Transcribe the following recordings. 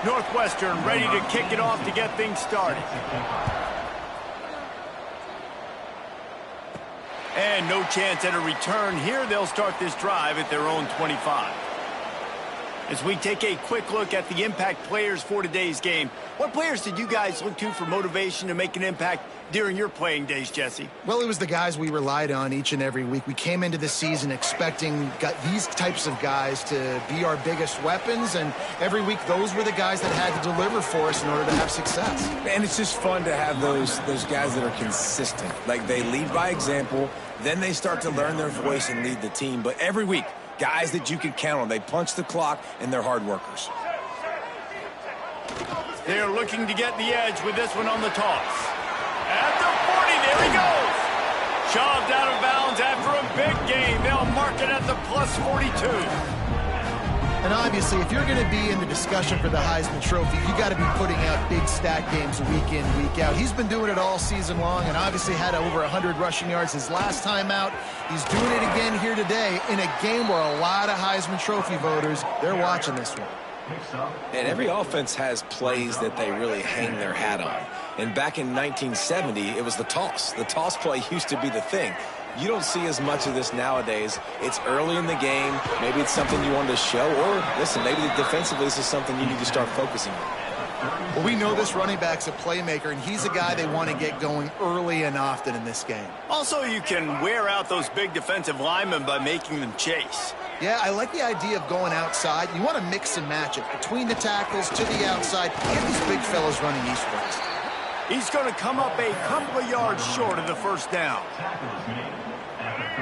Northwestern ready to kick it off to get things started. And no chance at a return here. They'll start this drive at their own 25. As we take a quick look at the impact players for today's game, what players did you guys look to for motivation to make an impact during your playing days, Jesse? Well, it was the guys we relied on each and every week. We came into the season expecting these types of guys to be our biggest weapons, and every week those were the guys that had to deliver for us in order to have success. And it's just fun to have those guys that are consistent. Like, they lead by example, then they start to learn their voice and lead the team. But every week, guys that you can count on. They punch the clock, and they're hard workers. They're looking to get the edge with this one on the toss. At the 40, there he goes. Shoved out of bounds after a big gain. They'll mark it at the plus 42. And obviously, if you're going to be in the discussion for the Heisman Trophy, you got to be putting out big stat games week in, week out. He's been doing it all season long and obviously had over 100 rushing yards his last time out. He's doing it again here today in a game where a lot of Heisman Trophy voters, they're watching this one. And every offense has plays that they really hang their hat on. And back in 1970, it was the toss. The toss play used to be the thing. You don't see as much of this nowadays. It's early in the game. Maybe it's something you wanted to show. Or, listen, maybe defensively this is something you need to start focusing on. Well, we know this running back's a playmaker, and he's a guy they want to get going early and often in this game. Also, you can wear out those big defensive linemen by making them chase. Yeah, I like the idea of going outside. You want to mix and match it between the tackles to the outside. Get these big fellas running east-west. He's going to come up a couple of yards short of the first down.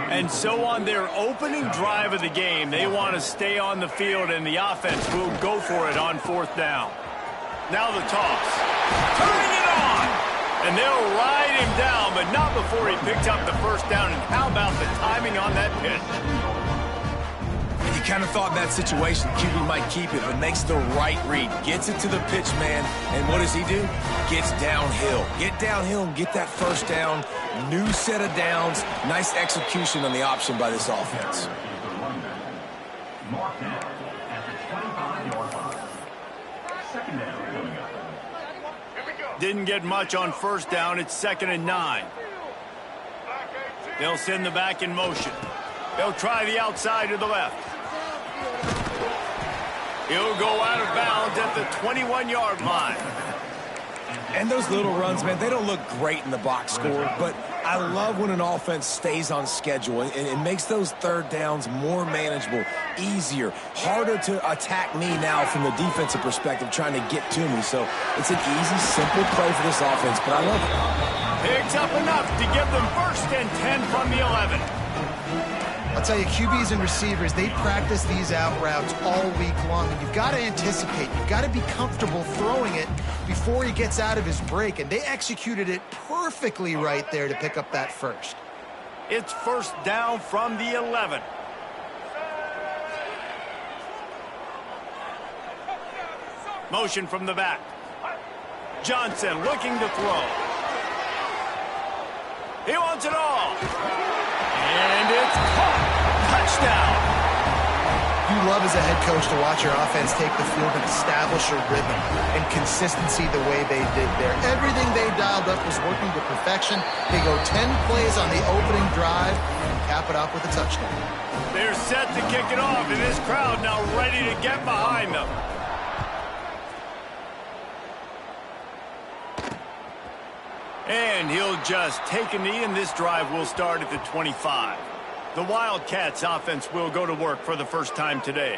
And so on their opening drive of the game, they want to stay on the field, and the offense will go for it on fourth down. Now the toss. Turning it on! And they'll ride him down, but not before he picks up the first down. And how about the timing on that pitch? You kind of thought in that situation QB might keep it, but makes the right read. Gets it to the pitch man, and what does he do? Gets downhill. Get downhill and get that first down. New set of downs. Nice execution on the option by this offense. Didn't get much on first down. It's 2nd and 9. They'll send the back in motion. They'll try the outside to the left. He'll go out of bounds at the 21-yard line. And those little runs, man, they don't look great in the box score, but I love when an offense stays on schedule and it makes those third downs more manageable, easier, harder to attack me now from the defensive perspective trying to get to me. So it's an easy, simple play for this offense, but I love it. Picks up enough to give them 1st and 10 from the 11. I'll tell you, QBs and receivers, they practice these out routes all week long, and you've got to anticipate. You've got to be comfortable throwing it before he gets out of his break, and they executed it perfectly right there to pick up that first. It's 1st down from the 11. Motion from the back. Johnson looking to throw. He wants it all. And it's caught. Touchdown. You love as a head coach to watch your offense take the field and establish a rhythm and consistency the way they did there. Everything they dialed up was working to perfection. They go 10 plays on the opening drive and cap it off with a touchdown. They're set to kick it off, and this crowd now ready to get behind them. And he'll just take a knee, and this drive will start at the 25. The Wildcats offense will go to work for the first time today.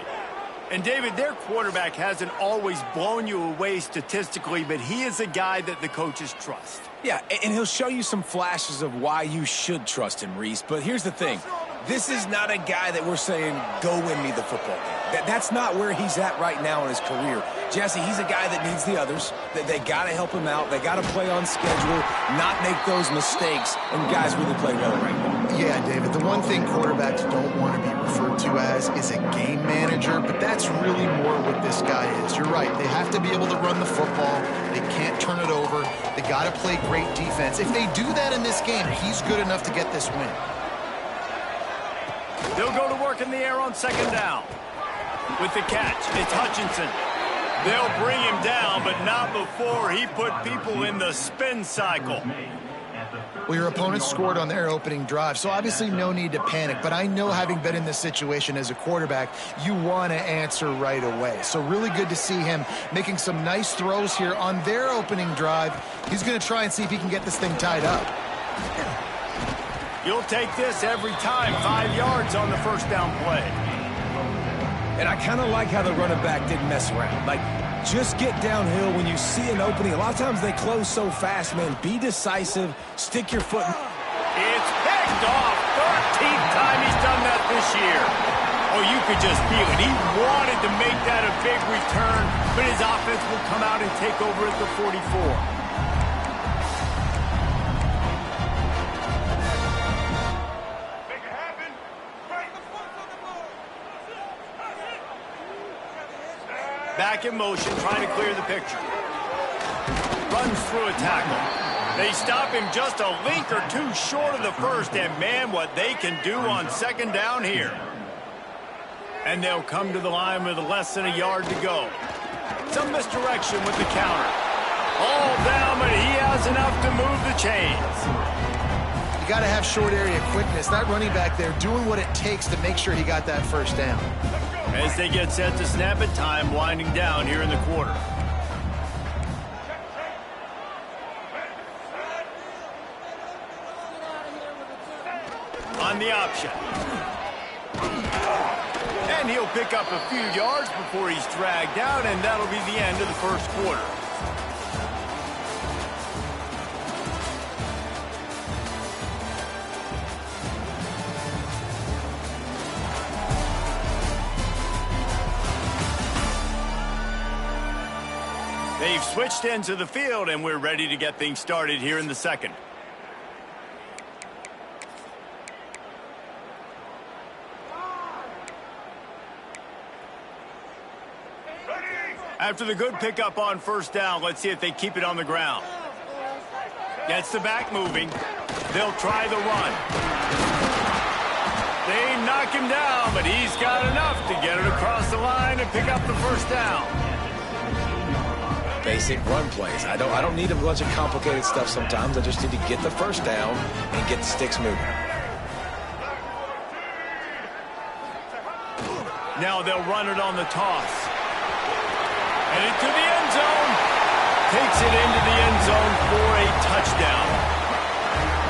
And, David, their quarterback hasn't always blown you away statistically, but he is a guy that the coaches trust. Yeah, and he'll show you some flashes of why you should trust him, Reese. But here's the thing. This is not a guy that we're saying, go win me the football game. That's not where he's at right now in his career. Jesse, he's a guy that needs the others. They got to help him out. They got to play on schedule, not make those mistakes. And guys really play well right now. Yeah, David, the one thing quarterbacks don't want to be referred to as is a game manager, but that's really more what this guy is. You're right. They have to be able to run the football. They can't turn it over. They got to play great defense. If they do that in this game, he's good enough to get this win. They'll go to work in the air on 2nd down. With the catch, it's Hutchinson. They'll bring him down, but not before he put people in the spin cycle. Well, your opponent scored on their opening drive, so obviously no need to panic. But I know, having been in this situation as a quarterback, you want to answer right away. So really good to see him making some nice throws here on their opening drive. He's going to try and see if he can get this thing tied up. You'll take this every time. 5 yards on the first down play. And I kind of like how the running back didn't mess around. Like, just get downhill when you see an opening. A lot of times they close so fast, man. Be decisive. Stick your foot. It's picked off. 13th time he's done that this year. Oh, you could just feel it. He wanted to make that a big return, but his offense will come out and take over at the 44. Back in motion, trying to clear the picture. Runs through a tackle. They stop him just a link or two short of the first, and man, what they can do on second down here. And they'll come to the line with less than a yard to go. Some misdirection with the counter. All down, but he has enough to move the chains. You got to have short area quickness. That running back there doing what it takes to make sure he got that first down. As they get set to snap it, time winding down here in the quarter. On the option. And he'll pick up a few yards before he's dragged out, and that'll be the end of the first quarter. They've switched into the field, and we're ready to get things started here in the second. After the good pickup on first down, let's see if they keep it on the ground. Gets the back moving. They'll try the run. They knock him down, but he's got enough to get it across the line and pick up the first down. Basic run plays. I don't need a bunch of complicated stuff sometimes. I just need to get the first down and get the sticks moving. Now they'll run it on the toss. Headed to the end zone. Takes it into the end zone for a touchdown.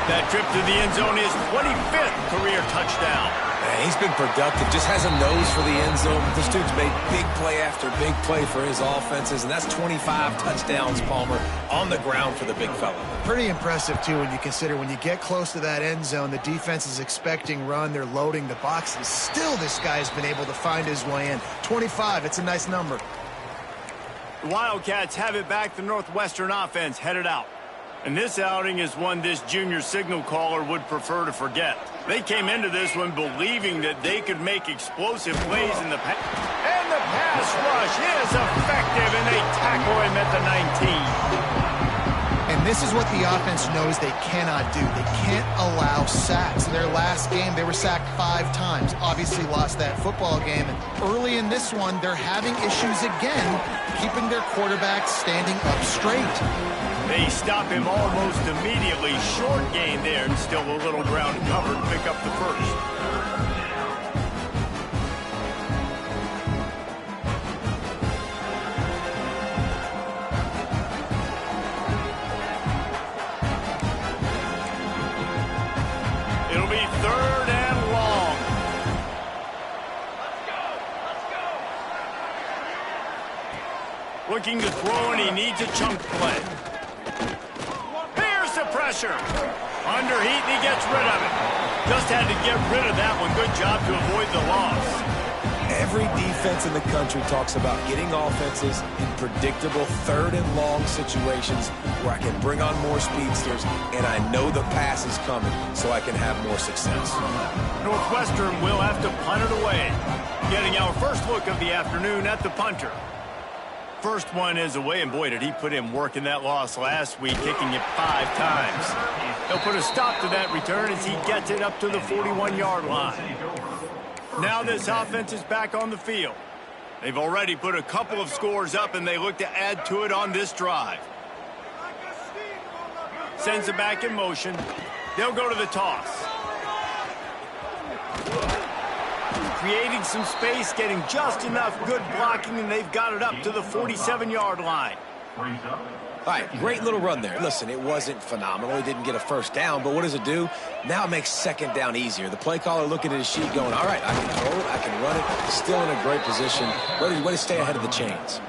That trip to the end zone is 25th career touchdown. Man, he's been productive. Just has a nose for the end zone. This dude's made big play after big play for his offenses, and that's 25 touchdowns, Palmer, on the ground for the big fella. Pretty impressive, too, when you consider when you get close to that end zone, the defense is expecting run. They're loading the boxes. Still, this guy's been able to find his way in. 25, it's a nice number. The Wildcats have it back. The Northwestern offense headed out. And this outing is one this junior signal caller would prefer to forget. They came into this one believing that they could make explosive plays in the pass. And the pass rush is effective, and they tackle him at the 19. And this is what the offense knows they cannot do. They can't allow sacks. In their last game, they were sacked 5 times. Obviously lost that football game. And early in this one, they're having issues again, keeping their quarterback standing up straight. They stop him almost immediately. Short gain there, and still a little ground covered to pick up the first. It'll be 3rd and long. Looking to throw, and he needs a chunk play. Here's the pressure. Underheat, and he gets rid of it. Just had to get rid of that one. Good job to avoid the loss. Every defense in the country talks about getting offenses in predictable 3rd and long situations where I can bring on more speedsters, and I know the pass is coming, so I can have more success. Northwestern will have to punt it away. Getting our first look of the afternoon at the punter. First one is away, and boy, did he put in work in that loss last week, kicking it 5 times. He'll put a stop to that return as he gets it up to the 41-yard line. Now this offense is back on the field. They've already put a couple of scores up, and they look to add to it on this drive. Sends it back in motion. They'll go to the toss. Creating some space, getting just enough good blocking, and they've got it up to the 47-yard line. All right, great little run there. Listen, it wasn't phenomenal. He didn't get a first down, but what does it do? Now it makes second down easier. The play caller looking at his sheet going, all right, I can throw it, I can run it. Still in a great position, ready to stay ahead of the chains.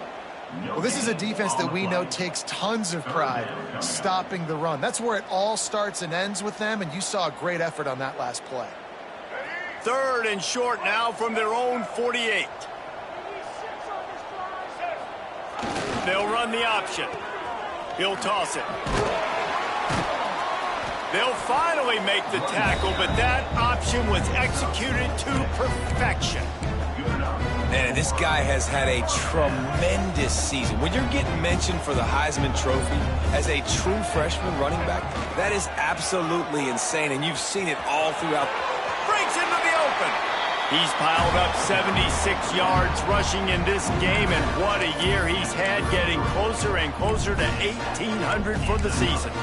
Well, this is a defense that we know takes tons of pride stopping the run. That's where it all starts and ends with them, and you saw a great effort on that last play. 3rd and short now from their own 48. They'll run the option. He'll toss it. They'll finally make the tackle, but that option was executed to perfection. Man, this guy has had a tremendous season. When you're getting mentioned for the Heisman Trophy as a true freshman running back, that is absolutely insane, and you've seen it all throughout. Breaks into the open. He's piled up 76 yards rushing in this game, and what a year he's had, getting closer and closer to 1,800 for the season.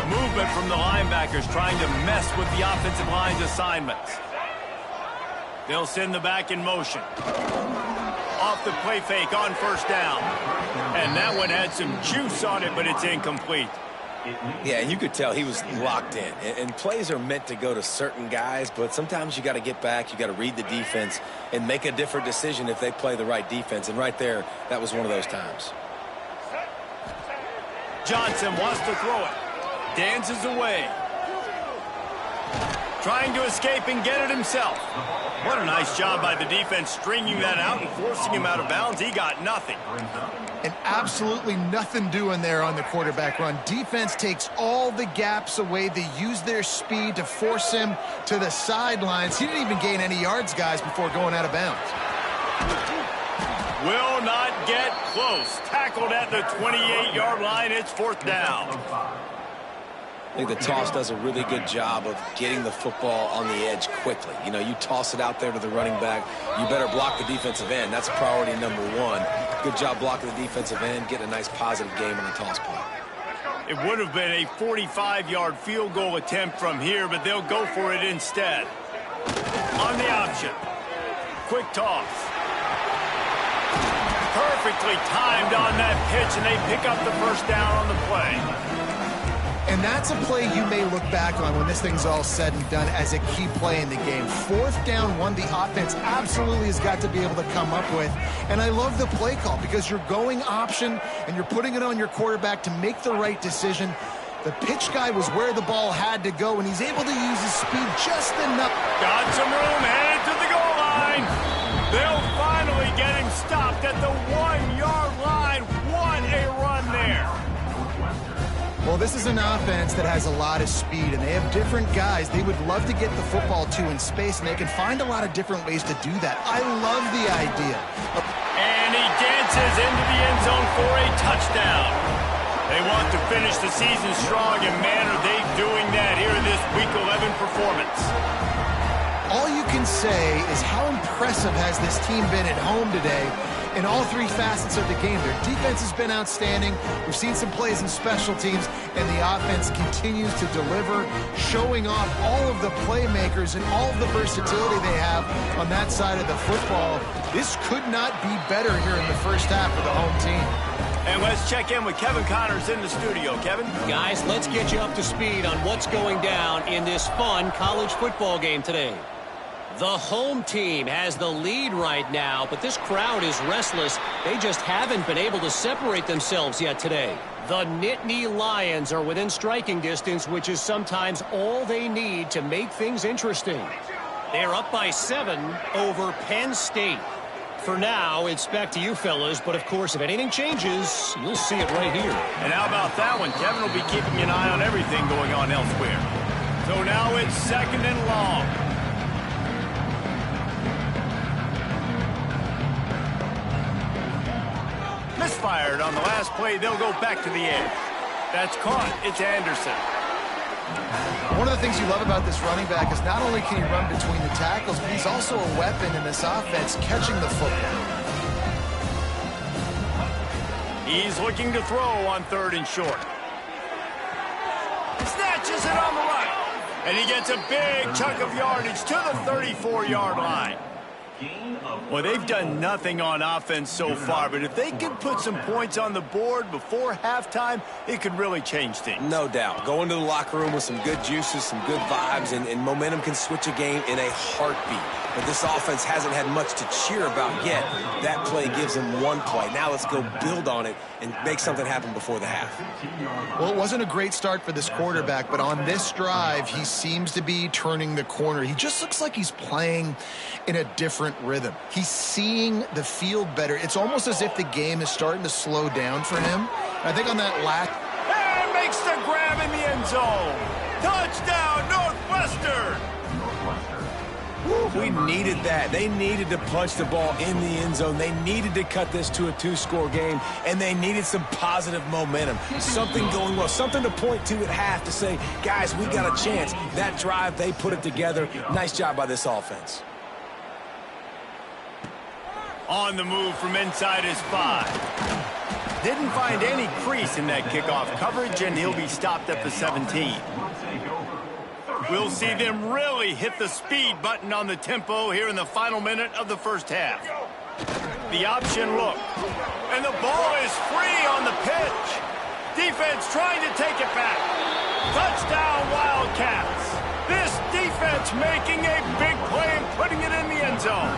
Movement from the linebackers trying to mess with the offensive line's assignments. They'll send the back in motion. Off the play fake on first down. And that one had some juice on it, but it's incomplete. Yeah, and you could tell he was locked in. And plays are meant to go to certain guys, but sometimes you got to get back, you got to read the defense, and make a different decision if they play the right defense. And right there, that was one of those times. Johnson wants to throw it. Dances away. Trying to escape and get it himself. What a nice job by the defense stringing that out and forcing him out of bounds. He got nothing. And absolutely nothing doing there on the quarterback run. Defense takes all the gaps away. They use their speed to force him to the sidelines. He didn't even gain any yards, guys, before going out of bounds. Will not get close. Tackled at the 28-yard line. It's 4th down. I think the toss does a really good job of getting the football on the edge quickly. You know, you toss it out there to the running back, you better block the defensive end. That's priority number 1. Good job blocking the defensive end, getting a nice positive game on the toss play. It would have been a 45-yard field goal attempt from here, but they'll go for it instead. On the option. Quick toss. Perfectly timed on that pitch, and they pick up the first down on the play. And that's a play you may look back on when this thing's all said and done as a key play in the game. 4th down, one the offense absolutely has got to be able to come up with. And I love the play call because you're going option and you're putting it on your quarterback to make the right decision. The pitch guy was where the ball had to go, and he's able to use his speed just enough. Got some room, headed to the goal line. They'll finally get him stopped at the 1-yard line. What a run there. Well, this is an offense that has a lot of speed, and they have different guys they would love to get the football to in space, and they can find a lot of different ways to do that. I love the idea. And he dances into the end zone for a touchdown. They want to finish the season strong, and man, are they doing that here in this Week 11 performance. All you can say is how impressive has this team been at home today in all 3 facets of the game. Their defense has been outstanding. We've seen some plays in special teams, and the offense continues to deliver, showing off all of the playmakers and all of the versatility they have on that side of the football. This could not be better here in the first half for the home team. And let's check in with Kevin Connors in the studio. Kevin? Guys, let's get you up to speed on what's going down in this fun college football game today. The home team has the lead right now, but this crowd is restless. They just haven't been able to separate themselves yet today. The Nittany Lions are within striking distance, which is sometimes all they need to make things interesting. They're up by 7 over Penn State. For now, it's back to you fellas, but of course, if anything changes, you'll see it right here. And how about that one? Kevin will be keeping an eye on everything going on elsewhere. So now it's 2nd and long. Misfired on the last play. They'll go back to the edge. That's caught. It's Anderson. One of the things you love about this running back is not only can he run between the tackles, but he's also a weapon in this offense catching the football. He's looking to throw on 3rd and short. Snatches it on the right. And he gets a big chunk of yardage to the 34-yard line. Well, they've done nothing on offense so far, but if they can put some points on the board before halftime, it could really change things. No doubt. Go into the locker room with some good juices, some good vibes, and momentum can switch a game in a heartbeat. But this offense hasn't had much to cheer about yet. That play gives them one play. Now let's go build on it and make something happen before the half. Well, it wasn't a great start for this quarterback, but on this drive, he seems to be turning the corner. He just looks like he's playing in a different rhythm. He's seeing the field better. It's almost as if the game is starting to slow down for him. I think on that last... And makes the grab in the end zone. Touchdown, Northwestern! We needed that. They needed to punch the ball in the end zone. They needed to cut this to a 2-score game, and they needed some positive momentum. Something going well, something to point to at half to say, guys, we got a chance. That drive, they put it together. Nice job by this offense. On the move from inside his 5. Didn't find any crease in that kickoff coverage, and he'll be stopped at the 17. We'll see them really hit the speed button on the tempo here in the final minute of the first half. The option look. And the ball is free on the pitch. Defense trying to take it back. Touchdown, Wildcats. This defense making a big play and putting it in the end zone.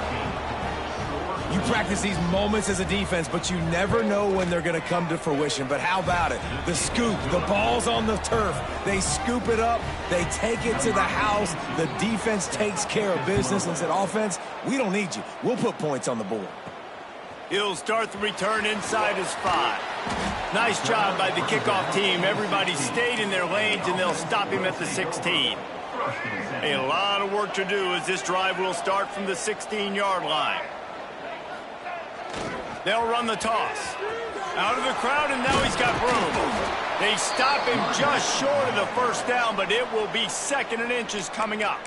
You practice these moments as a defense, but you never know when they're going to come to fruition. But how about it? The scoop, the ball's on the turf. They scoop it up. They take it to the house. The defense takes care of business and said, offense, we don't need you. We'll put points on the board. He'll start the return inside his 5. Nice job by the kickoff team. Everybody stayed in their lanes, and they'll stop him at the 16. A lot of work to do as this drive will start from the 16-yard line. They'll run the toss. Out of the crowd, and now he's got room. They stop him just short of the first down, but it will be 2nd and inches coming up.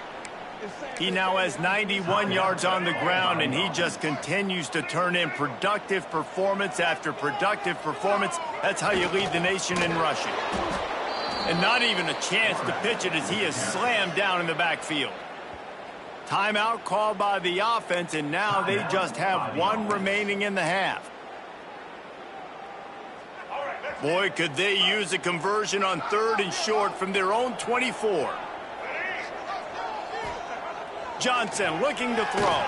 He now has 91 yards on the ground, and he just continues to turn in productive performance after productive performance. That's how you lead the nation in rushing. And not even a chance to pitch it as he is slammed down in the backfield. Timeout called by the offense, and now they just have 1 remaining in the half. Boy, could they use a conversion on 3rd and short from their own 24. Johnson looking to throw.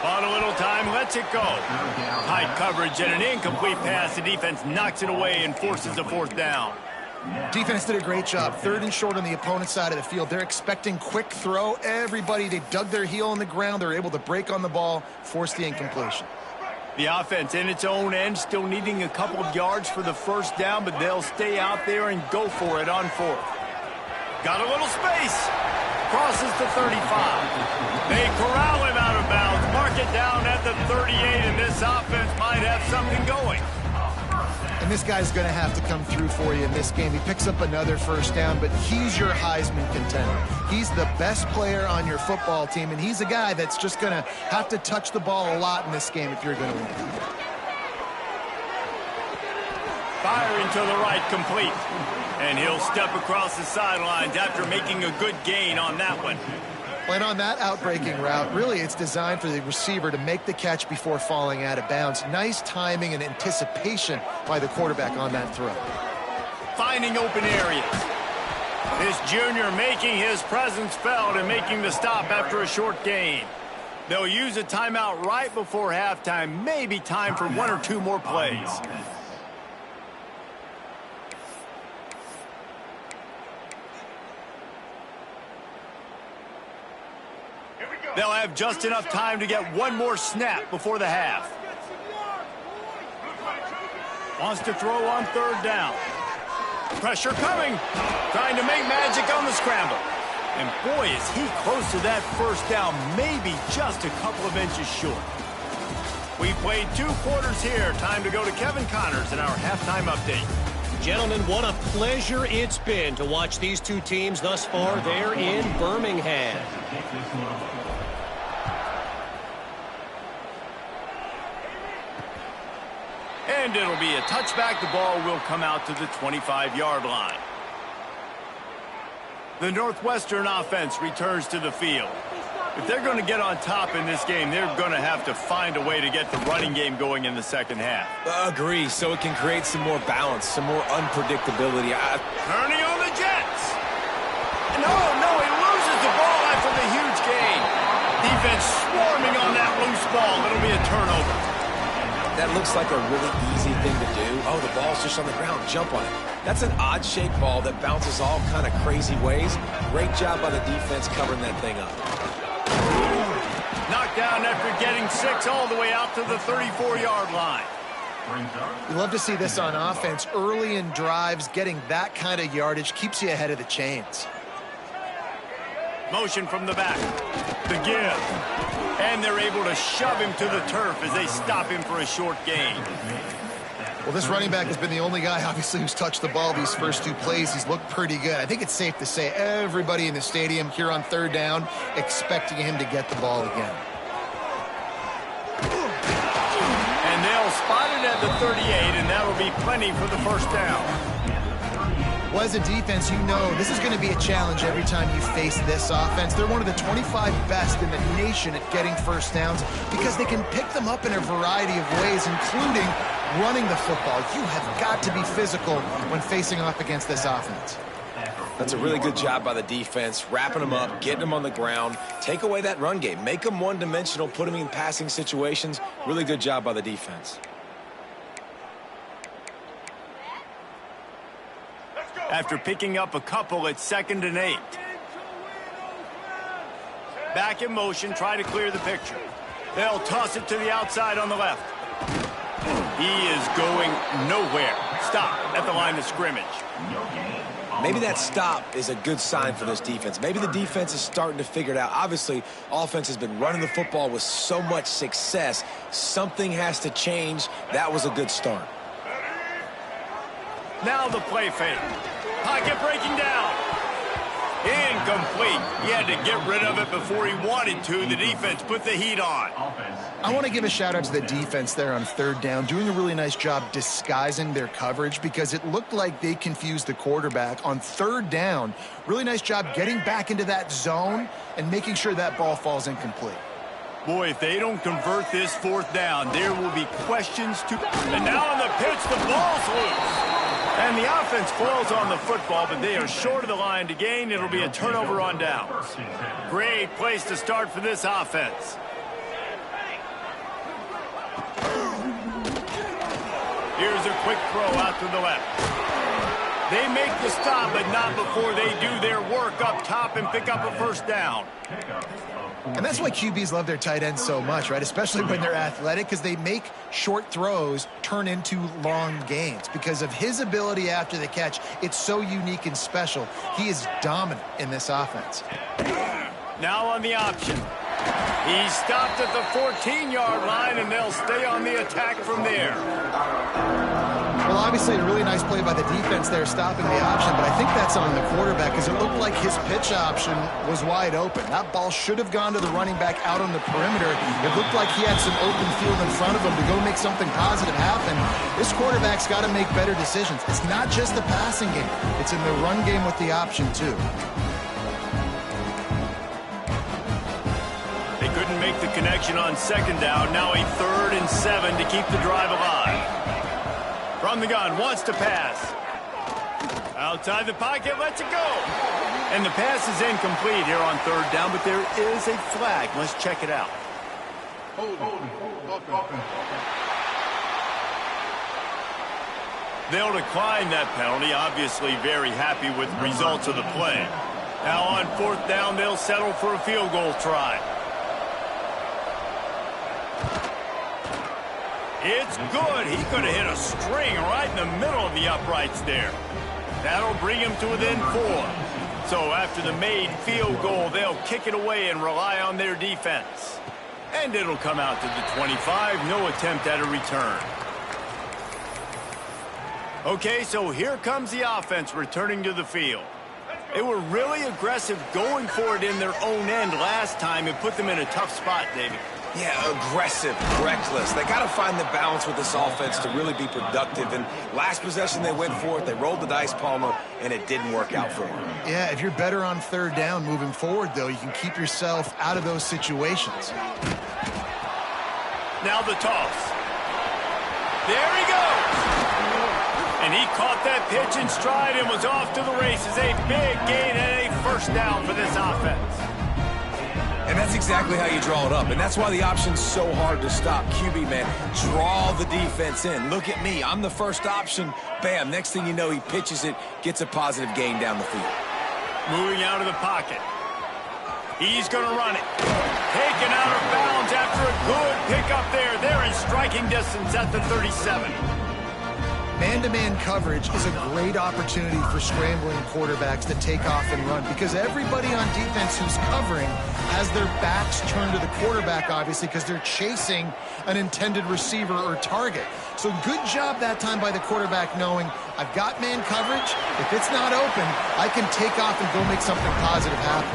On a little time, lets it go. Tight coverage and an incomplete pass. The defense knocks it away and forces a 4th down. Defense did a great job. 3rd and short on the opponent's side of the field. They're expecting quick throw. Everybody, they dug their heel in the ground. They're able to break on the ball, force the incompletion. The offense in its own end still needing a couple of yards for the first down, but they'll stay out there and go for it on 4th. Got a little space. Crosses the 35. They corral him out of bounds. Mark it down at the 38, and this offense might have something going. And this guy's going to have to come through for you in this game. He picks up another first down, but he's your Heisman contender. He's the best player on your football team, and he's a guy that's just going to have to touch the ball a lot in this game if you're going to win. Firing to the right, complete. And he'll step across the sidelines after making a good gain on that one. And on that outbreaking route, really it's designed for the receiver to make the catch before falling out of bounds. Nice timing and anticipation by the quarterback on that throw. Finding open areas. This junior making his presence felt and making the stop after a short gain. They'll use a timeout right before halftime. Maybe time for 1 or 2 more plays. They'll have just enough time to get 1 more snap before the half. Wants to throw on 3rd down. Pressure coming. Trying to make magic on the scramble. And boy, is he close to that first down, maybe just a couple of inches short. We played 2 quarters here. Time to go to Kevin Connors in our halftime update. Gentlemen, what a pleasure it's been to watch these two teams thus far there in Birmingham. And it'll be a touchback. The ball will come out to the 25-yard line. The Northwestern offense returns to the field. If they're going to get on top in this game, they're going to have to find a way to get the running game going in the second half. Agree, so it can create some more balance, some more unpredictability. Turning on the Jets. No, he loses the ball after the huge gain. Defense swarming on that loose ball. It'll be a turnover. That looks like a really easy thing to do. Oh, the ball's just on the ground. Jump on it. That's an odd-shaped ball that bounces all kind of crazy ways. Great job by the defense covering that thing up. Knocked down after getting 6 all the way out to the 34-yard line. You love to see this on offense. Early in drives, getting that kind of yardage keeps you ahead of the chains. Motion from the back. The give. And they're able to shove him to the turf as they stop him for a short gain. Well, this running back has been the only guy, obviously, who's touched the ball these first 2 plays. He's looked pretty good. I think it's safe to say everybody in the stadium here on third down expecting him to get the ball again. And they'll spot it at the 38, and that'll be plenty for the first down. Well, as a defense, you know this is going to be a challenge every time you face this offense. They're one of the 25 best in the nation at getting first downs because they can pick them up in a variety of ways, including running the football. You have got to be physical when facing off against this offense. That's a really good job by the defense, wrapping them up, getting them on the ground, take away that run game, make them one-dimensional, put them in passing situations. Really good job by the defense. After picking up a couple, it's 2nd and 8. Back in motion, try to clear the picture. They'll toss it to the outside on the left. He is going nowhere. Stop at the line of scrimmage. Maybe that stop is a good sign for this defense. Maybe the defense is starting to figure it out. Obviously, offense has been running the football with so much success. Something has to change. That was a good start. Now the play fake. Pocket breaking down. Incomplete. He had to get rid of it before he wanted to. The defense put the heat on. I want to give a shout out to the defense there on third down, doing a really nice job disguising their coverage because it looked like they confused the quarterback on third down. Really nice job getting back into that zone and making sure that ball falls incomplete. Boy, if they don't convert this 4th down, there will be questions to... And now on the pitch, the ball's loose. And the offense falls on the football, but they are short of the line to gain. It'll be a turnover on downs. Great place to start for this offense. Here's a quick throw out to the left. They make the stop, but not before they do their work up top and pick up a first down. And that's why QBs love their tight ends so much, right? Especially when they're athletic, because they make short throws turn into long gains. Because of his ability after the catch, it's so unique and special. He is dominant in this offense. Now on the option. He stopped at the 14-yard line, and they'll stay on the attack from there. Well, obviously, a really nice play by the defense there, stopping the option, but I think that's on the quarterback because it looked like his pitch option was wide open. That ball should have gone to the running back out on the perimeter. It looked like he had some open field in front of him to go make something positive happen. This quarterback's got to make better decisions. It's not just the passing game. It's in the run game with the option, too. They couldn't make the connection on 2nd down. Now a 3rd and 7 to keep the drive alive. From the gun, wants to pass. Outside the pocket, lets it go. And the pass is incomplete here on 3rd down, but there is a flag. Let's check it out. They'll decline that penalty, obviously very happy with the results of the play. Now on 4th down, they'll settle for a field goal try. It's good. He could have hit a string right in the middle of the uprights there. That'll bring him to within 4. So after the made field goal, they'll kick it away and rely on their defense. And it'll come out to the 25. No attempt at a return. Okay, so here comes the offense returning to the field. They were really aggressive going for it in their own end last time. It put them in a tough spot, David. Yeah, aggressive, reckless. They got to find the balance with this offense to really be productive. And last possession they went for it, they rolled the dice, Palmer, and it didn't work out for them. Yeah, if you're better on third down moving forward, though, you can keep yourself out of those situations. Now the toss. There he goes. And he caught that pitch in stride and was off to the races. A big gain and a first down for this offense. And that's exactly how you draw it up. And that's why the option's so hard to stop. QB, man, draw the defense in. Look at me. I'm the first option. Bam. Next thing you know, he pitches it, gets a positive gain down the field. Moving out of the pocket. He's going to run it. Taken out of bounds after a good pickup there. They're in striking distance at the 37. Man-to-man coverage is a great opportunity for scrambling quarterbacks to take off and run because everybody on defense who's covering has their backs turned to the quarterback, obviously, because they're chasing an intended receiver or target. So good job that time by the quarterback knowing I've got man coverage. If it's not open, I can take off and go make something positive happen.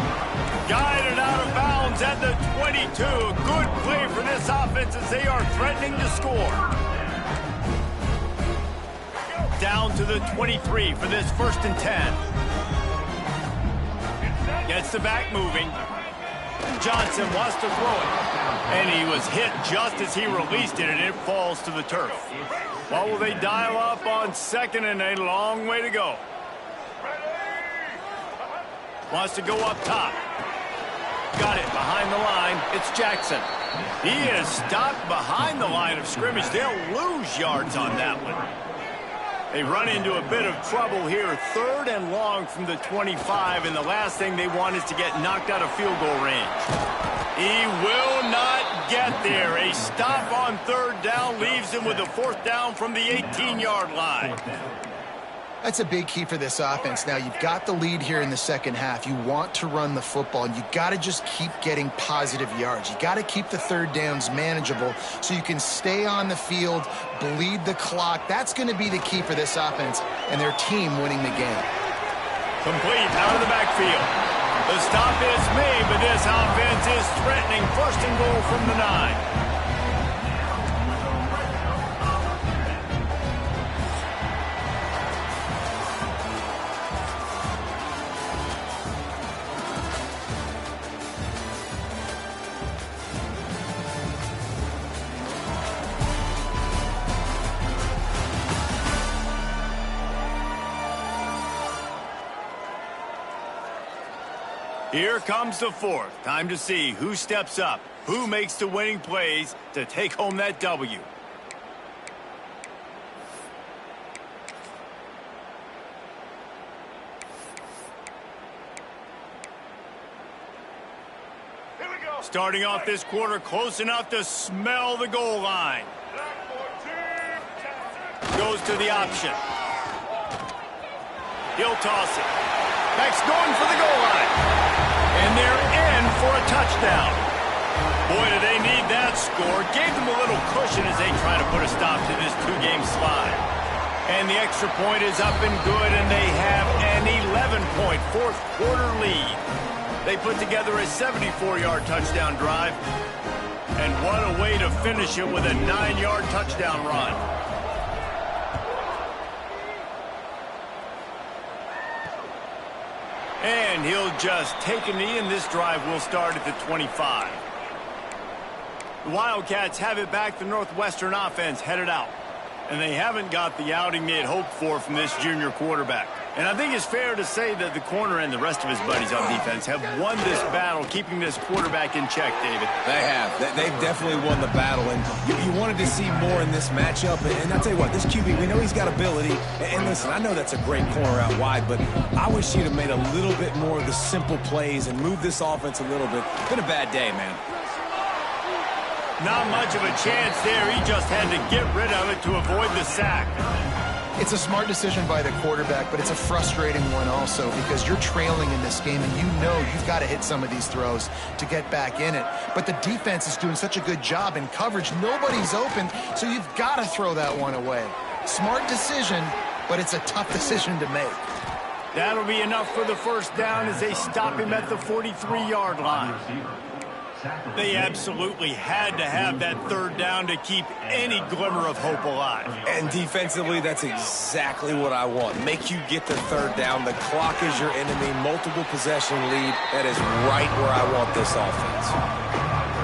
Guided out of bounds at the 22. Good play for this offense as they are threatening to score. Down to the 23 for this 1st and 10. Gets the back moving. Johnson wants to throw it. And he was hit just as he released it, and it falls to the turf. Well, will they dial up on 2nd and a long way to go? Wants to go up top. Got it behind the line. It's Jackson. He is stopped behind the line of scrimmage. They'll lose yards on that one. They run into a bit of trouble here. 3rd and long from the 25, and the last thing they want is to get knocked out of field goal range. He will not get there. A stop on 3rd down leaves him with a 4th down from the 18-yard line. That's a big key for this offense. Now, you've got the lead here in the second half. You want to run the football, and you got to just keep getting positive yards. You got to keep the 3rd downs manageable so you can stay on the field, bleed the clock. That's going to be the key for this offense and their team winning the game. Complete out of the backfield. The stop is made, but this offense is threatening 1st and goal from the 9. Here comes the 4th. Time to see who steps up, who makes the winning plays to take home that W. Here we go. Starting off this quarter close enough to smell the goal line. Goes to the option. He'll toss it. Back's going for the goal line. And they're in for a touchdown. Boy, do they need that score. Gave them a little cushion as they try to put a stop to this 2-game slide. And the extra point is up and good, and they have an 11-point 4th quarter lead. They put together a 74-yard touchdown drive. And what a way to finish it with a 9-yard touchdown run. And he'll just take a knee, and this drive will start at the 25. The Wildcats have it back. The Northwestern offense headed out. And they haven't got the outing they had hoped for from this junior quarterback. And I think it's fair to say that the corner and the rest of his buddies on defense have won this battle, keeping this quarterback in check, David. They have. They've definitely won the battle, and you wanted to see more in this matchup. And I'll tell you what, this QB, we know he's got ability. And listen, I know that's a great corner out wide, but I wish he'd have made a little bit more of the simple plays and moved this offense a little bit. It's been a bad day, man. Not much of a chance there. He just had to get rid of it to avoid the sack. It's a smart decision by the quarterback, but it's a frustrating one also because you're trailing in this game and you know you've got to hit some of these throws to get back in it. But the defense is doing such a good job in coverage. Nobody's open, so you've got to throw that one away. Smart decision, but it's a tough decision to make. That'll be enough for the first down as they stop him at the 43-yard line. They absolutely had to have that third down to keep any glimmer of hope alive. And defensively, that's exactly what I want. Make you get the third down. The clock is your enemy. Multiple possession lead. That is right where I want this offense.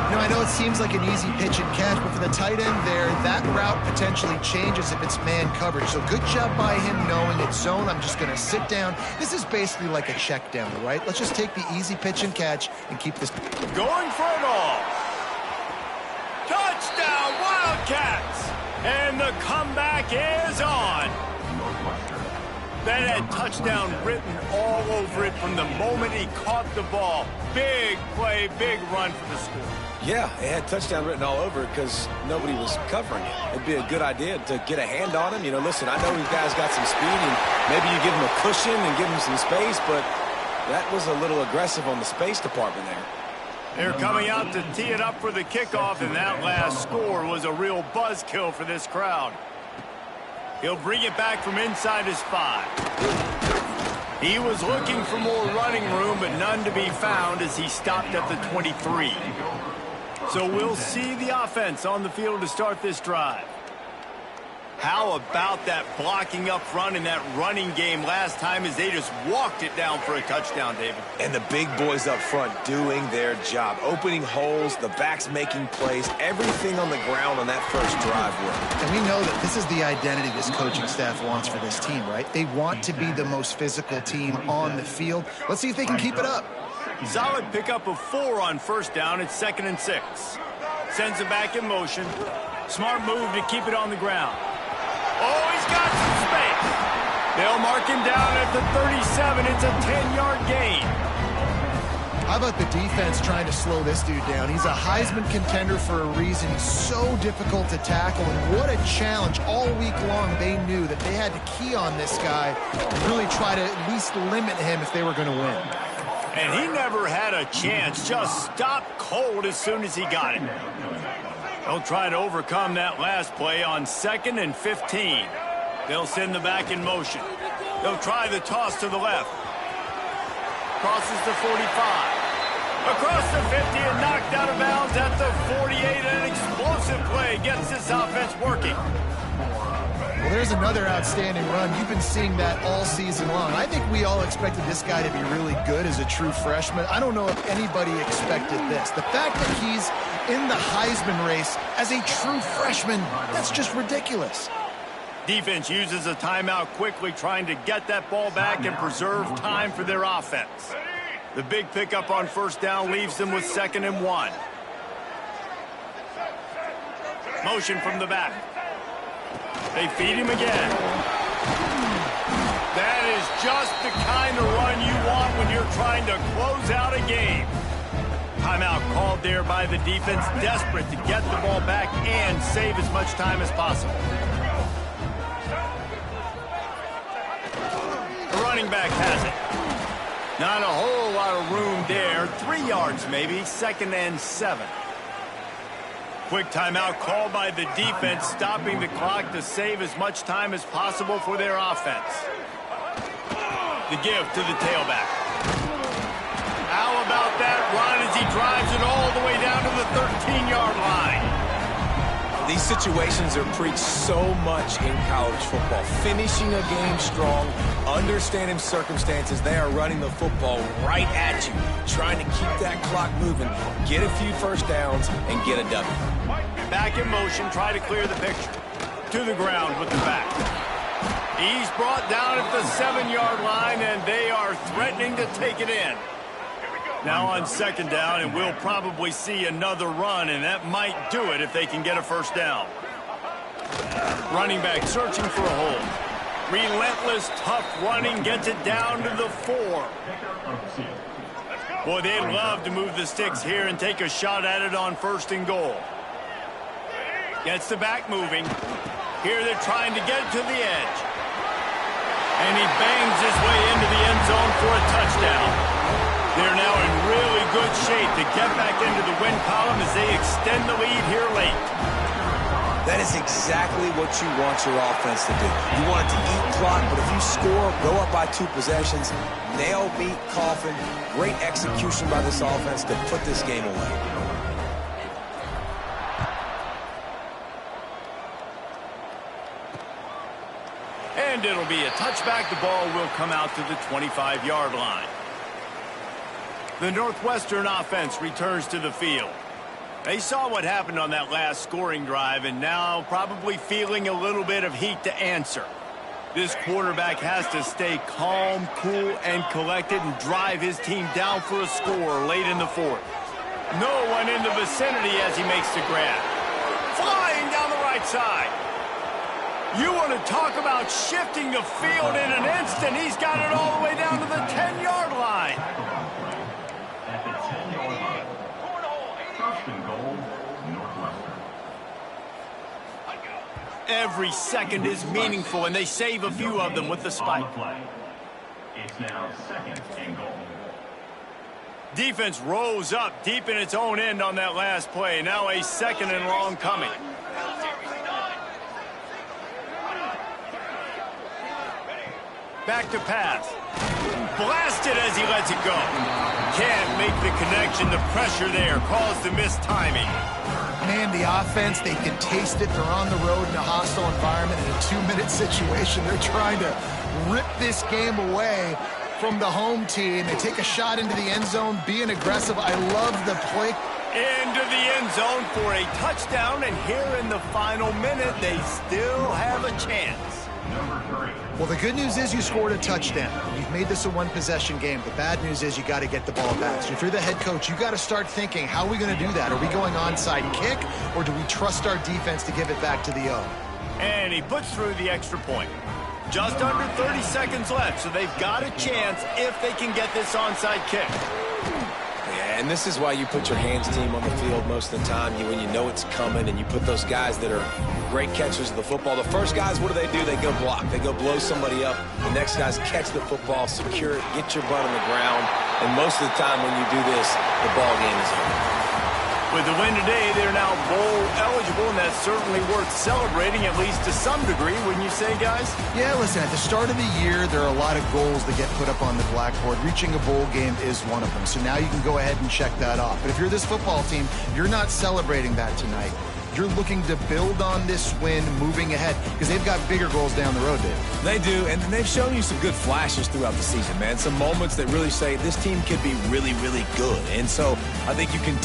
You know, I know it seems like an easy pitch and catch, but for the tight end there, that route potentially changes if it's man coverage. So good job by him knowing it's zone. I'm just going to sit down. This is basically like a check down, right? Let's just take the easy pitch and catch and keep this. Going for it all. Touchdown, Wildcats! And the comeback is on. That had touchdown written all over it from the moment he caught the ball. Big play, big run for the score. Yeah, it had touchdown written all over it because nobody was covering it. It'd be a good idea to get a hand on him. You know, listen, I know these guys got some speed, and maybe you give him a cushion and give him some space, but that was a little aggressive on the space department there. They're coming out to tee it up for the kickoff, and that last score was a real buzzkill for this crowd. He'll bring it back from inside his 5. He was looking for more running room, but none to be found as he stopped at the 23. So we'll see the offense on the field to start this drive. How about that blocking up front and that running game last time as they just walked it down for a touchdown, David? And the big boys up front doing their job. Opening holes, the backs making plays, everything on the ground on that first drive worked. And we know that this is the identity this coaching staff wants for this team, right? They want to be the most physical team on the field. Let's see if they can keep it up. Solid pickup of 4 on first down. It's 2nd and 6. Sends it back in motion. Smart move to keep it on the ground. Oh, he's got some space. They'll mark him down at the 37. It's a 10-yard gain. How about the defense trying to slow this dude down? He's a Heisman contender for a reason. He's so difficult to tackle, and what a challenge. All week long, they knew that they had to key on this guy and really try to at least limit him if they were going to win. And he never had a chance. Just stopped cold as soon as he got it. They'll try to overcome that last play on 2nd and 15. They'll send the back in motion. They'll try the toss to the left. Crosses the 45. Across the 50 and knocked out of bounds at the 48. An explosive play gets this offense working. Well, there's another outstanding run. You've been seeing that all season long. I think we all expected this guy to be really good as a true freshman. I don't know if anybody expected this. The fact that he's in the Heisman race as a true freshman, that's just ridiculous. Defense uses a timeout quickly, trying to get that ball back and preserve time for their offense. The big pickup on first down leaves them with 2nd and 1. Motion from the back. They feed him again. That is just the kind of run you want when you're trying to close out a game. Timeout called there by the defense, desperate to get the ball back and save as much time as possible. The running back has it. Not a whole lot of room there. 3 yards maybe, 2nd and 7. Quick timeout called by the defense, stopping the clock to save as much time as possible for their offense. The give to the tailback. How about that run as he drives it all the way down to the 13-yard line? These situations are preached so much in college football. Finishing a game strong, understanding circumstances. They are running the football right at you, trying to keep that clock moving, get a few first downs, and get a W. Back in motion, try to clear the picture. To the ground with the back. He's brought down at the 7-yard line, and they are threatening to take it in. Now on 2nd down, and we'll probably see another run, and that might do it if they can get a first down. Running back searching for a hole. Relentless, tough running, gets it down to the 4. Boy, they'd love to move the sticks here and take a shot at it on 1st and goal. Gets the back moving. Here they're trying to get it to the edge. And he bangs his way into the end zone for a touchdown. They're now in really good shape to get back into the win column as they extend the lead here late. That is exactly what you want your offense to do. You want it to eat clock, but if you score, go up by 2 possessions, nail, beat, coffin, great execution by this offense to put this game away. And it'll be a touchback. The ball will come out to the 25-yard line. The Northwestern offense returns to the field. They saw what happened on that last scoring drive and now probably feeling a little bit of heat to answer. This quarterback has to stay calm, cool, and collected and drive his team down for a score late in the fourth. No one in the vicinity as he makes the grab. Flying down the right side. You want to talk about shifting the field in an instant. He's got it all the way down to the 10-yard line. Every second is meaningful, and they save a few of them with the spike. It's now 2nd and goal. Defense rose up deep in its own end on that last play. Now a 2nd and long coming. Back to pass. Blasted as he lets it go. Can't make the connection. The pressure there caused the missed timing. Man, the offense, they can taste it. They're on the road in a hostile environment in a 2-minute situation. They're trying to rip this game away from the home team. They take a shot into the end zone, being aggressive. I love the play. Into the end zone for a touchdown, and here in the final minute, they still have a chance. Well, the good news is you scored a touchdown. You've made this a one-possession game. The bad news is you got to get the ball back. So if you're the head coach, you got to start thinking, how are we going to do that? Are we going onside kick, or do we trust our defense to give it back to the O? And he puts through the extra point. Just under 30 seconds left, so they've got a chance if they can get this onside kick. Yeah, and this is why you put your hands team on the field most of the time when you know it's coming, and you put those guys that are great catchers of the football. The first guys, what do? They go block. They go blow somebody up. The next guys catch the football, secure it, get your butt on the ground. And most of the time when you do this, the ball game is over. With the win today, they're now bowl eligible, and that's certainly worth celebrating, at least to some degree, wouldn't you say, guys? Yeah, listen, at the start of the year, there are a lot of goals that get put up on the blackboard. Reaching a bowl game is one of them. So now you can go ahead and check that off. But if you're this football team, you're not celebrating that tonight. You're looking to build on this win moving ahead because they've got bigger goals down the road, Dave. They do, and they've shown you some good flashes throughout the season, man. Some moments that really say this team could be really, really good. And so I think you can